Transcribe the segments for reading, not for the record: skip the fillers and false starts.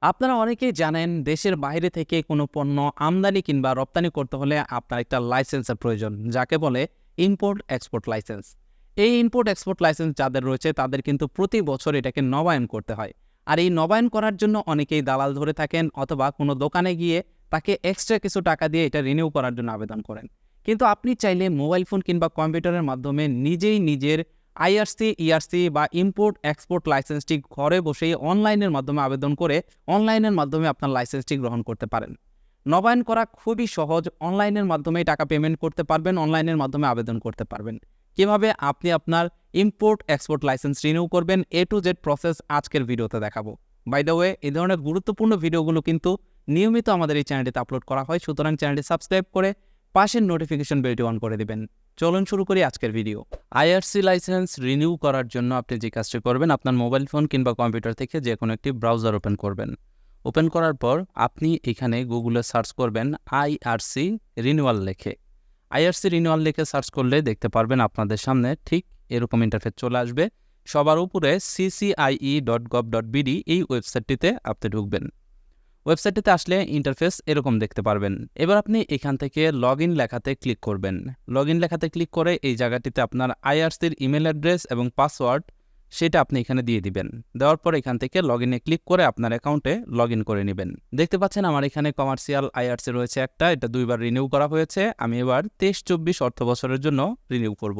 আপনারা অনেকেই জানেন দেশের বাইরে থেকে কোনো পণ্য আমদানি কিংবা রপ্তানি করতে হলে আপনার একটা লাইসেন্সের প্রয়োজন, যাকে বলে ইম্পোর্ট এক্সপোর্ট লাইসেন্স। এই ইম্পোর্ট এক্সপোর্ট লাইসেন্স যাদের রয়েছে তাদের কিন্তু প্রতি বছর এটাকে নবায়ন করতে হয়। আর এই নবায়ন করার জন্য অনেকেই দালাল ধরে থাকেন, অথবা কোনো দোকানে গিয়ে তাকে এক্সট্রা কিছু টাকা দিয়ে এটা রিনিউ করার জন্য আবেদন করেন। কিন্তু আপনি চাইলে মোবাইল ফোন কিংবা কম্পিউটারের মাধ্যমে নিজেই নিজের আইআরসি, ইআরসি বা ইম্পোর্ট এক্সপোর্ট লাইসেন্সটি ঘরে বসেই অনলাইনের মাধ্যমে আবেদন করে অনলাইনের মাধ্যমে আপনার লাইসেন্সটি গ্রহণ করতে পারেন। নবায়ন করা খুবই সহজ, অনলাইনের মাধ্যমেই টাকা পেমেন্ট করতে পারবেন, অনলাইনের মাধ্যমে আবেদন করতে পারবেন। কিভাবে আপনি আপনার ইম্পোর্ট এক্সপোর্ট লাইসেন্স রিনিউ করবেন, A to Z প্রসেস আজকের ভিডিওতে দেখাবো। বাই দ্য ওয়ে, এই ধরনের গুরুত্বপূর্ণ ভিডিওগুলো কিন্তু নিয়মিত আমাদের এই চ্যানেলটিতে আপলোড করা হয়, সুতরাং চ্যানেলটি সাবস্ক্রাইব করে পাশের নোটিফিকেশন বেলটি অন করে দিবেন। চলুন শুরু করি আজকের ভিডিও। আইআরসি লাইসেন্স রিনিউ করার জন্য আপনি যে কাজটি করবেন, আপনার মোবাইল ফোন কিংবা কম্পিউটার থেকে যে কোনো একটি ব্রাউজার ওপেন করবেন। ওপেন করার পর আপনি এখানে গুগলে সার্চ করবেন আইআরসি রিনিউয়াল লিখে। আইআরসি রিনিউয়াল লিখে সার্চ করলে দেখতে পারবেন আপনাদের সামনে ঠিক এরকম ইন্টারফেস চলে আসবে। সবার উপরে ccie.gov.bd এই ওয়েবসাইটটিতে আপনি ঢুকবেন। ওয়েবসাইটটিতে আসলে ইন্টারফেস এরকম দেখতে পারবেন। এবার আপনি এখান থেকে লগইন লেখাতে ক্লিক করবেন। লগইন লেখাতে ক্লিক করে এই জায়গাটিতে আপনার আইআরসির ইমেল অ্যাড্রেস এবং পাসওয়ার্ড সেটা আপনি এখানে দিয়ে দিবেন। দেওয়ার পর এখান থেকে লগইনে ক্লিক করে আপনার অ্যাকাউন্টে লগইন করে নেবেন। দেখতে পাচ্ছেন আমার এখানে কমার্শিয়াল আইআরসি রয়েছে একটা, এটা 2বার রিনিউ করা হয়েছে। আমি এবার 23-24 অর্থ বছরের জন্য রিনিউ করব।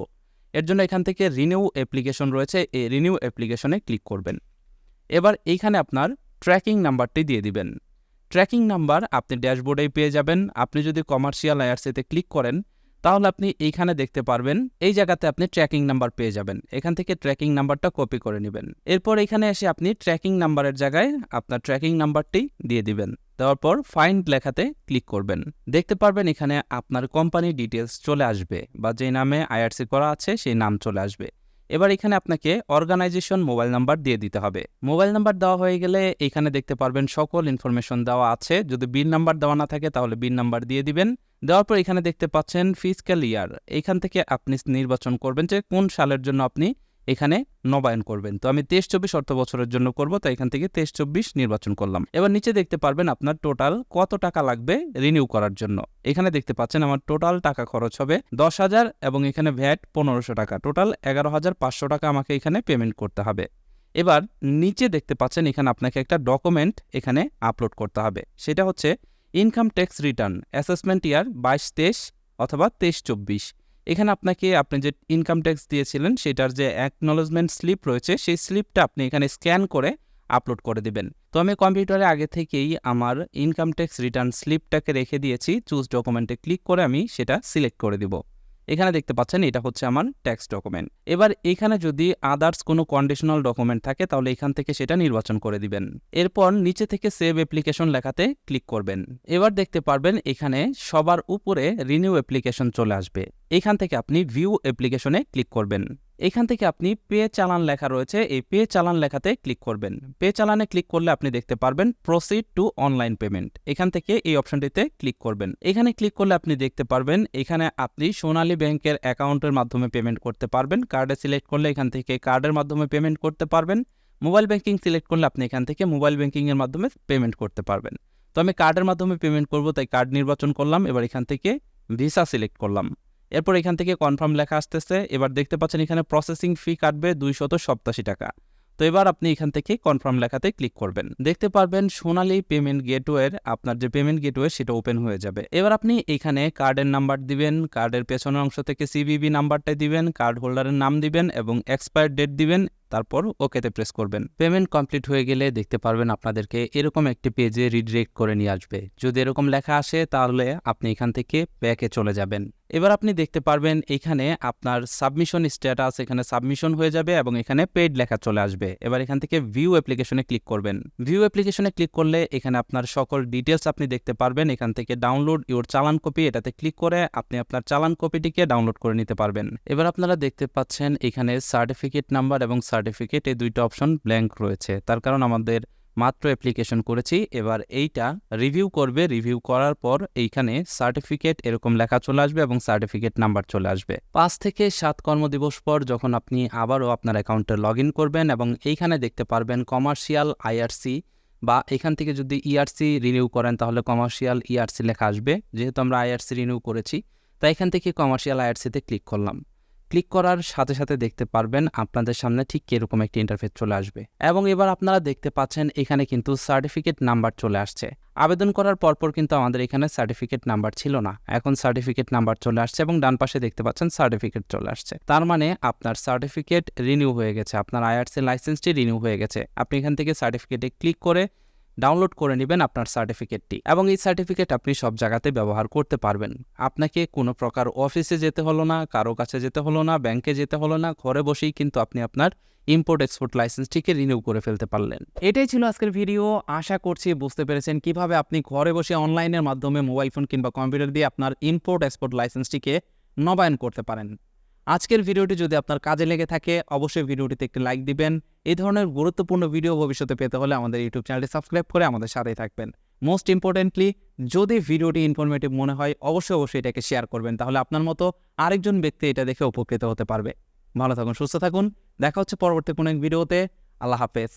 এর জন্য এখান থেকে রিনিউ অ্যাপ্লিকেশন রয়েছে, এই রিনিউ অ্যাপ্লিকেশনে ক্লিক করবেন। এবার এইখানে আপনার ট্র্যাকিং নাম্বারটি দিয়ে দিবেন। ট্র্যাকিং নাম্বার আপনি ড্যাশবোর্ডেই পেয়ে যাবেন। আপনি যদি কমার্শিয়াল আইআরসিতে ক্লিক করেন তাহলে আপনি এইখানে দেখতে পারবেন, এই জায়গাতে আপনি ট্র্যাকিং নাম্বার পেয়ে যাবেন। এখান থেকে ট্র্যাকিং নাম্বারটা কপি করে নেবেন। এরপর এখানে এসে আপনি ট্র্যাকিং নাম্বারের জায়গায় আপনার ট্র্যাকিং নাম্বারটি দিয়ে দিবেন। দেওয়ার পর ফাইন্ড লেখাতে ক্লিক করবেন। দেখতে পারবেন এখানে আপনার কোম্পানি ডিটেলস চলে আসবে, বা যে নামে আইআরসি করা আছে সেই নাম চলে আসবে। এবার এখানে আপনাকে অর্গানাইজেশন মোবাইল নাম্বার দিয়ে দিতে হবে। মোবাইল নাম্বার দেওয়া হয়ে গেলে এখানে দেখতে পারবেন সকল ইনফরমেশন দেওয়া আছে। যদি বিল নাম্বার দেওয়া না থাকে তাহলে বিল নাম্বার দিয়ে দিবেন। দেওয়ার পর এখানে দেখতে পাচ্ছেন ফিসক্যাল ইয়ার, এখান থেকে আপনি নির্বাচন করবেন যে কোন সালের জন্য আপনি এখানে নবায়ন করবেন। তো আমি 23-24 অর্থ বছরের জন্য করব, তো এখান থেকে 23-24 নির্বাচন করলাম। এবার নিচে দেখতে পারবেন আপনার টোটাল কত টাকা লাগবে রিনিউ করার জন্য। এখানে দেখতে পাচ্ছেন আমার টোটাল টাকা খরচ হবে 10,000 এবং এখানে ভ্যাট 1500 টাকা, টোটাল 11,500 টাকা আমাকে এখানে পেমেন্ট করতে হবে। এবার নিচে দেখতে পাচ্ছেন এখানে আপনাকে একটা ডকুমেন্ট এখানে আপলোড করতে হবে, সেটা হচ্ছে ইনকাম ট্যাক্স রিটার্ন অ্যাসেসমেন্ট ইয়ার 22-23 অথবা 23-24। এখানে আপনাকে আপনি যে ইনকাম ট্যাক্স দিয়েছিলেন সেটার যে অ্যাকনোলেজমেন্ট স্লিপ রয়েছে সেই স্লিপটা আপনি এখানে স্ক্যান করে আপলোড করে দিবেন। তো আমি কম্পিউটারে আগে থেকেই আমার ইনকাম ট্যাক্স রিটার্ন স্লিপটাকে রেখে দিয়েছি। চুজ ডকুমেন্টে ক্লিক করে আমি সেটা সিলেক্ট করে দিব। এখানে দেখতে পাচ্ছেন এটা হচ্ছে আমার ট্যাক্স ডকুমেন্ট। এবার এখানে যদি আদার্স কোনো কন্ডিশনাল ডকুমেন্ট থাকে তাহলে এখান থেকে সেটা নির্বাচন করে দিবেন। এরপর নিচে থেকে সেভ অ্যাপ্লিকেশন লেখাতে ক্লিক করবেন। এবার দেখতে পারবেন এখানে সবার উপরে রিনিউ অ্যাপ্লিকেশন চলে আসবে। এখান থেকে আপনি ভিউ অ্যাপ্লিকেশনে ক্লিক করবেন। এখান থেকে আপনি পে চালান লেখা রয়েছে, এই পে চালান লেখাতে ক্লিক করবেন। পে চালানে ক্লিক করলে আপনি দেখতে পারবেন প্রসিড টু অনলাইন পেমেন্ট, এখান থেকে এই অপশনটিতে ক্লিক করবেন। এখানে ক্লিক করলে আপনি দেখতে পারবেন এখানে আপনি সোনালী ব্যাংকের অ্যাকাউন্টের মাধ্যমে পেমেন্ট করতে পারবেন। কার্ডে সিলেক্ট করলে এখান থেকে কার্ডের মাধ্যমে পেমেন্ট করতে পারবেন। মোবাইল ব্যাংকিং সিলেক্ট করলে আপনি এখান থেকে মোবাইল ব্যাংকিংয়ের মাধ্যমে পেমেন্ট করতে পারবেন। তো আমি কার্ডের মাধ্যমে পেমেন্ট করব, তাই কার্ড নির্বাচন করলাম। এবার এখান থেকে ভিসা সিলেক্ট করলাম। এরপর এখান থেকে কনফার্ম লেখা আসতেছে। এবার দেখতে পাচ্ছেন এখানে প্রসেসিং ফি কাটবে 287 টাকা। তো এবার আপনি এখান থেকে কনফার্ম লেখাতে ক্লিক করবেন। দেখতে পারবেন সোনালী পেমেন্ট গেটওয়ের আপনার যে পেমেন্ট গেটওয়ে সেটা ওপেন হয়ে যাবে। এবার আপনি এখানে কার্ডের নাম্বার দিবেন, কার্ডের পেছনের অংশ থেকে সিভিভি নাম্বারটা দিবেন, কার্ড হোল্ডারের নাম দিবেন এবং এক্সপায়ার ডেট দিবেন, তারপর ওকেতে প্রেস করবেন। পেমেন্ট কমপ্লিট হয়ে গেলে দেখতে পারবেন আপনাদেরকে এরকম একটি পেজে রিডিরেক্ট করে নিয়ে আসবে। যদি এরকম লেখা আসে তাহলে আপনি এখান থেকে ব্যাকে চলে যাবেন। এবার আপনি দেখতে পারবেন এখানে আপনার সাবমিশন স্ট্যাটাস এখানে সাবমিশন হয়ে যাবে এবং এখানে পেইড লেখা চলে আসবে। এবার এখান থেকে ভিউ অ্যাপ্লিকেশনে ক্লিক করবেন। ভিউ অ্যাপ্লিকেশনে ক্লিক করলে এখানে আপনার সকল ডিটেলস আপনি দেখতে পারবেন। এখান থেকে ডাউনলোড ইউর চালান কপি, এটাতে ক্লিক করে আপনি আপনার চালান কপিটিকে ডাউনলোড করে নিতে পারবেন। এবার আপনারা দেখতে পাচ্ছেন এখানে সার্টিফিকেট নাম্বার এবং সার্টিফিকেট এই দুইটা অপশন ব্ল্যাঙ্ক রয়েছে, তার কারণ আমাদের মাত্র অ্যাপ্লিকেশন করেছি। এবার এইটা রিভিউ করবে, রিভিউ করার পর এইখানে সার্টিফিকেট এরকম লেখা চলে আসবে এবং সার্টিফিকেট নাম্বার চলে আসবে। 5 থেকে 7 কর্মদিবস পর যখন আপনি আবারও আপনার অ্যাকাউন্টে লগ ইন করবেন এবং এইখানে দেখতে পারবেন কমার্শিয়াল আইআরসি বা এখান থেকে যদি ইআরসি রিনিউ করেন তাহলে কমার্শিয়াল ইআরসি লেখা আসবে। যেহেতু আমরা আইআরসি রিনিউ করেছি তাই এখান থেকে কমার্শিয়াল আইআরসিতে ক্লিক করলাম। ক্লিক করার সাথে সাথে দেখতে পারবেন আপনাদের সামনে ঠিক এরকম একটি ইন্টারফেস চলে আসবে এবং এবার আপনারা দেখতে পাচ্ছেন এখানে কিন্তু সার্টিফিকেট নাম্বার চলে আসছে। আবেদন করার পরপর কিন্তু আমাদের এখানে সার্টিফিকেট নাম্বার ছিল না, এখন সার্টিফিকেট নাম্বার চলে আসছে এবং ডান পাশে দেখতে পাচ্ছেন সার্টিফিকেট চলে আসছে। তার মানে আপনার সার্টিফিকেট রিনিউ হয়ে গেছে, আপনার আইআরসি লাইসেন্সটি রিনিউ হয়ে গেছে। আপনি এখান থেকে সার্টিফিকেটে ক্লিক করে ডাউনলোড করে নেবেন আপনার সার্টিফিকেটটি এবং এই সার্টিফিকেট আপনি সব জায়গাতে ব্যবহার করতে পারবেন। আপনাকে কোনো প্রকার অফিসে যেতে হলো না, কারো কাছে যেতে হলো না, ব্যাংকে যেতে হলো না, ঘরে বসেই কিন্তু আপনি আপনার ইম্পোর্ট এক্সপোর্ট লাইসেন্সটিকে রিনিউ করে ফেলতে পারলেন। এটাই ছিল আজকের ভিডিও। আশা করছি বুঝতে পেরেছেন কিভাবে আপনি ঘরে বসে অনলাইনের মাধ্যমে মোবাইল ফোন কিংবা কম্পিউটার দিয়ে আপনার ইম্পোর্ট এক্সপোর্ট লাইসেন্সটিকে নবায়ন করতে পারেন। আজকের ভিডিওটি যদি আপনার কাজে লেগে থাকে অবশ্যই ভিডিওটিতে একটি লাইক দিবেন। এই ধরনের গুরুত্বপূর্ণ ভিডিও ভবিষ্যতে পেতে হলে আমাদের ইউটিউব চ্যানেলটি সাবস্ক্রাইব করে আমাদের সাথেই থাকবেন। মোস্ট ইম্পর্টেন্টলি, যদি ভিডিওটি ইনফরমেটিভ মনে হয় অবশ্যই এটাকে শেয়ার করবেন, তাহলে আপনার মতো আরেকজন ব্যক্তি এটা দেখে উপকৃত হতে পারবে। ভালো থাকুন, সুস্থ থাকুন, দেখা হচ্ছে পরবর্তী কোনো এক ভিডিওতে। আল্লাহ হাফেজ।